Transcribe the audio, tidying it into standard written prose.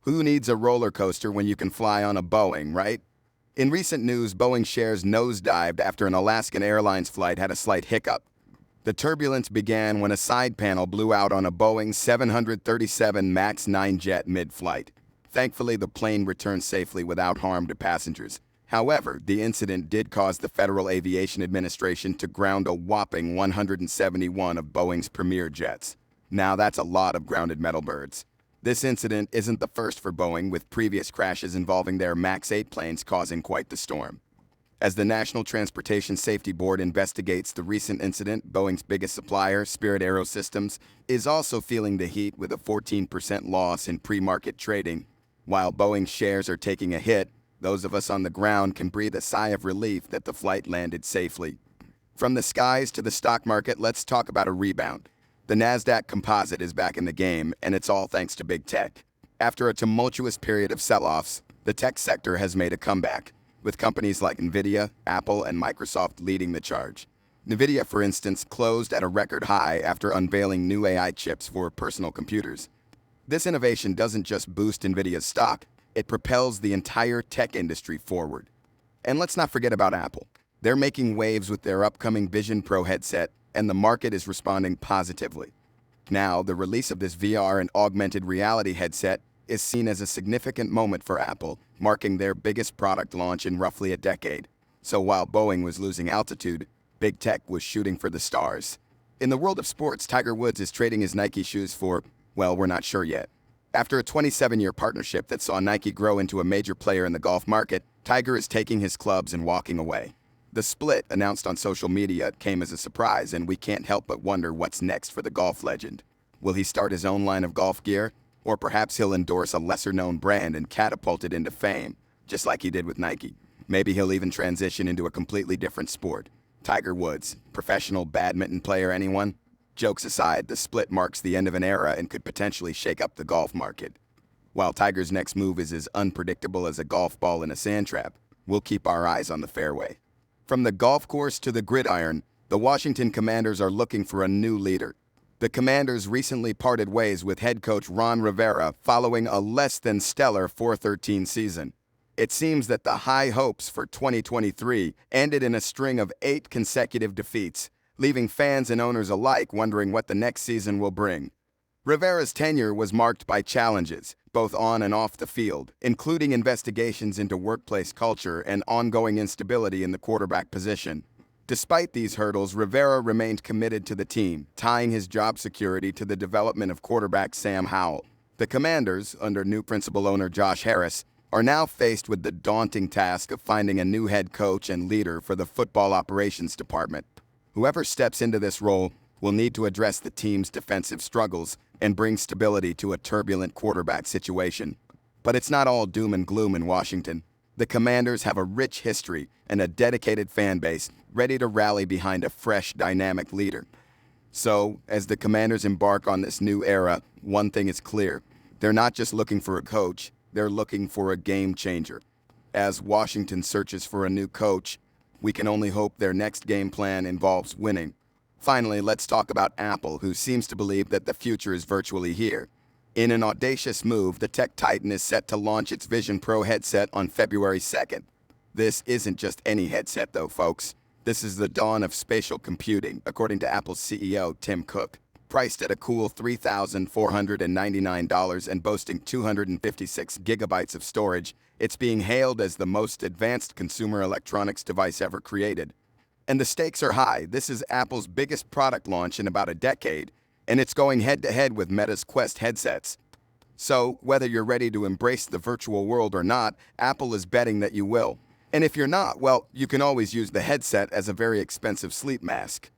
Who needs a roller coaster when you can fly on a Boeing, right? In recent news, Boeing shares nosedived after an Alaskan Airlines flight had a slight hiccup. The turbulence began when a side panel blew out on a Boeing 737 MAX 9 jet mid-flight. Thankfully, the plane returned safely without harm to passengers. However, the incident did cause the Federal Aviation Administration to ground a whopping 171 of Boeing's premier jets. Now that's a lot of grounded metal birds. This incident isn't the first for Boeing, with previous crashes involving their MAX 8 planes causing quite the storm. As the National Transportation Safety Board investigates the recent incident, Boeing's biggest supplier, Spirit AeroSystems, is also feeling the heat with a 14% loss in pre-market trading. While Boeing shares are taking a hit, those of us on the ground can breathe a sigh of relief that the flight landed safely. From the skies to the stock market, let's talk about a rebound. The Nasdaq Composite is back in the game, and it's all thanks to big tech. After a tumultuous period of sell-offs, the tech sector has made a comeback, with companies like Nvidia, Apple, and Microsoft leading the charge. Nvidia, for instance, closed at a record high after unveiling new AI chips for personal computers. This innovation doesn't just boost Nvidia's stock, it propels the entire tech industry forward. And let's not forget about Apple. They're making waves with their upcoming Vision Pro headset, and the market is responding positively. Now, the release of this VR and augmented reality headset is seen as a significant moment for Apple, marking their biggest product launch in roughly a decade. So while Boeing was losing altitude, big tech was shooting for the stars. In the world of sports, Tiger Woods is trading his Nike shoes for, well, we're not sure yet. After a 27-year partnership that saw Nike grow into a major player in the golf market, Tiger is taking his clubs and walking away. The split, announced on social media, came as a surprise, and we can't help but wonder what's next for the golf legend. Will he start his own line of golf gear? Or perhaps he'll endorse a lesser-known brand and catapult it into fame, just like he did with Nike. Maybe he'll even transition into a completely different sport. Tiger Woods, professional badminton player, anyone? Jokes aside, the split marks the end of an era and could potentially shake up the golf market. While Tiger's next move is as unpredictable as a golf ball in a sand trap, we'll keep our eyes on the fairway. From the golf course to the gridiron, the Washington Commanders are looking for a new leader. The Commanders recently parted ways with head coach Ron Rivera following a less-than-stellar 4-13 season. It seems that the high hopes for 2023 ended in a string of 8 consecutive defeats, leaving fans and owners alike wondering what the next season will bring. Rivera's tenure was marked by challenges, both on and off the field, including investigations into workplace culture and ongoing instability in the quarterback position. Despite these hurdles, Rivera remained committed to the team, tying his job security to the development of quarterback Sam Howell. The Commanders, under new principal owner Josh Harris, are now faced with the daunting task of finding a new head coach and leader for the football operations department. Whoever steps into this role will need to address the team's defensive struggles and bring stability to a turbulent quarterback situation. But it's not all doom and gloom in Washington. The Commanders have a rich history and a dedicated fan base ready to rally behind a fresh, dynamic leader. So, as the Commanders embark on this new era, one thing is clear. They're not just looking for a coach, they're looking for a game changer. As Washington searches for a new coach, we can only hope their next game plan involves winning. Finally, let's talk about Apple, who seems to believe that the future is virtually here. In an audacious move, the tech titan is set to launch its Vision Pro headset on February 2nd. This isn't just any headset, though, folks. This is the dawn of spatial computing, according to Apple's CEO, Tim Cook. Priced at a cool $3,499 and boasting 256 gigabytes of storage, it's being hailed as the most advanced consumer electronics device ever created. And the stakes are high. This is Apple's biggest product launch in about a decade, and it's going head-to-head with Meta's Quest headsets. So, whether you're ready to embrace the virtual world or not, Apple is betting that you will. And if you're not, well, you can always use the headset as a very expensive sleep mask.